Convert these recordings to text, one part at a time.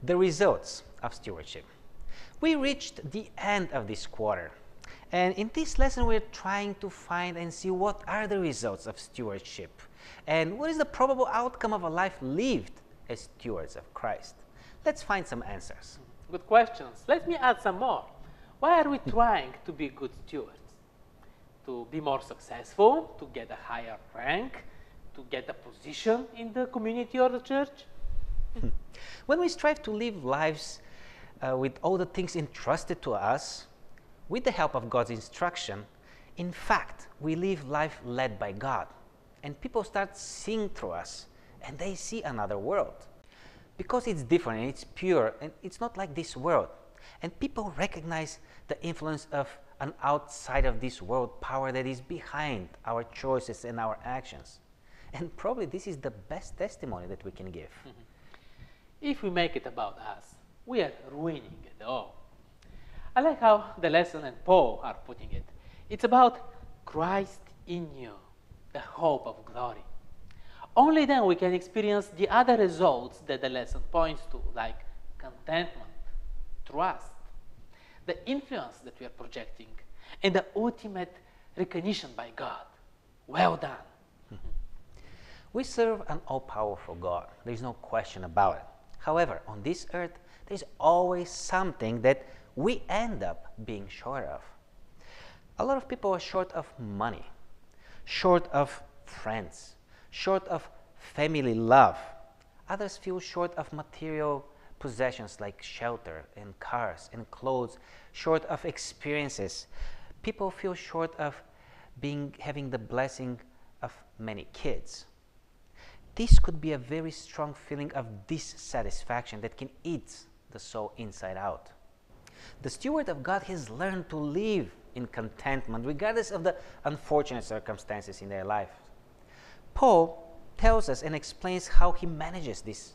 The results of stewardship. We reached the end of this quarter, and in this lesson we're trying to find and see what are the results of stewardship and what is the probable outcome of a life lived as stewards of Christ. Let's find some answers. Good questions. Let me add some more. Why are we trying to be good stewards? To be more successful, to get a higher rank, to get a position in the community or the church? When we strive to live lives with all the things entrusted to us, with the help of God's instruction, in fact, we live life led by God. And people start seeing through us, and they see another world. Because it's different and it's pure, and it's not like this world. And people recognize the influence of an outside of this world power that is behind our choices and our actions. And probably this is the best testimony that we can give. If we make it about us, we are ruining it all. I like how the lesson and Paul are putting it. It's about Christ in you, the hope of glory. Only then we can experience the other results that the lesson points to, like contentment, trust, the influence that we are projecting, and the ultimate recognition by God. Well done. We serve an all-powerful God. There is no question about it. However, on this earth, there's always something that we end up being short of. A lot of people are short of money, short of friends, short of family love. Others feel short of material possessions like shelter and cars and clothes, short of experiences. People feel short of having the blessing of many kids. This could be a very strong feeling of dissatisfaction that can eat the soul inside out. The steward of God has learned to live in contentment regardless of the unfortunate circumstances in their life. Paul tells us and explains how he manages this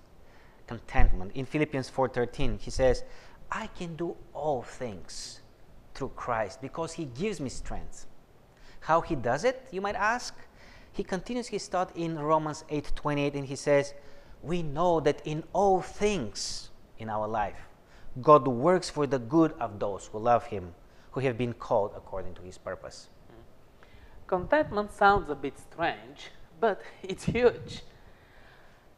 contentment. In Philippians 4:13, he says, I can do all things through Christ because he gives me strength. How he does it, you might ask? He continues his thought in Romans 8:28, and he says, we know that in all things in our life, God works for the good of those who love him, who have been called according to his purpose. Contentment sounds a bit strange, but it's huge.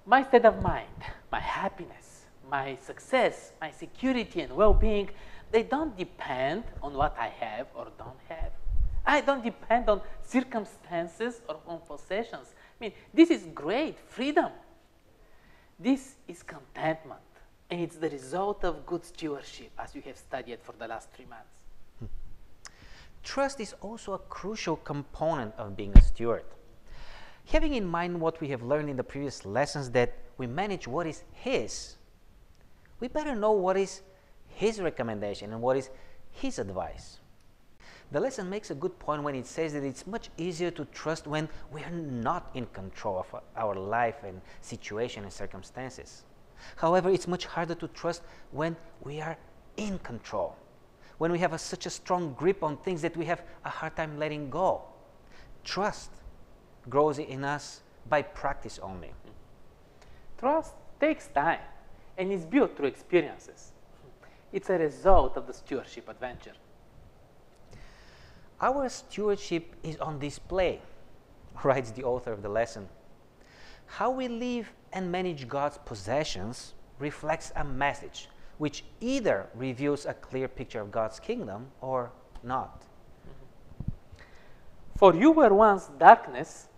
My state of mind, my happiness, my success, my security and well-being, they don't depend on what I have or don't have. I don't depend on circumstances or on possessions. I mean, this is great freedom. This is contentment, and it's the result of good stewardship, as you have studied for the last 3 months. Trust is also a crucial component of being a steward. Having in mind what we have learned in the previous lessons, that we manage what is his, we better know what is his recommendation and what is his advice. The lesson makes a good point when it says that it's much easier to trust when we are not in control of our life and situation and circumstances. However, it's much harder to trust when we are in control, when we have such a strong grip on things that we have a hard time letting go. Trust grows in us by practice only. Trust takes time and is built through experiences. It's a result of the stewardship adventure. Our stewardship is on display, writes the author of the lesson. How we live and manage God's possessions reflects a message which either reveals a clear picture of God's kingdom or not. For you were once darkness,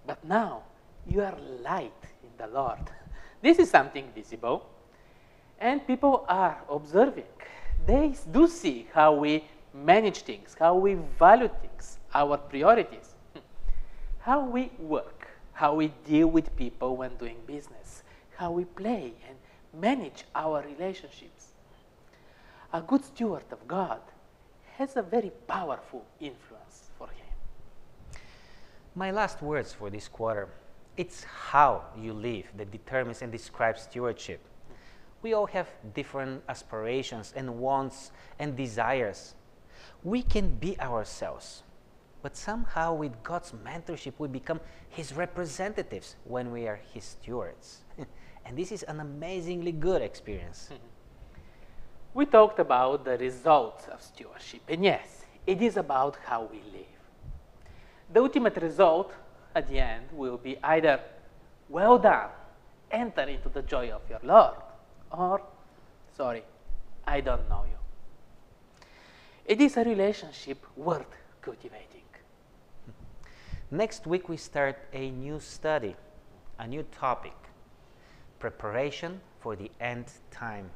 but now you are light in the Lord. This is something visible, and people are observing. They do see how we manage things, how we value things, our priorities, how we work, how we deal with people when doing business, how we play and manage our relationships. A good steward of God has a very powerful influence for him. My last words for this quarter, it's how you live that determines and describes stewardship. We all have different aspirations and wants and desires. We can be ourselves, but somehow with God's mentorship we become his representatives when we are his stewards. And this is an amazingly good experience. We talked about the results of stewardship, and yes, it is about how we live. The ultimate result at the end will be either, well done, enter into the joy of your Lord, or, sorry, I don't know you. It is a relationship worth cultivating. Next week we start a new study, a new topic, preparation for the end time.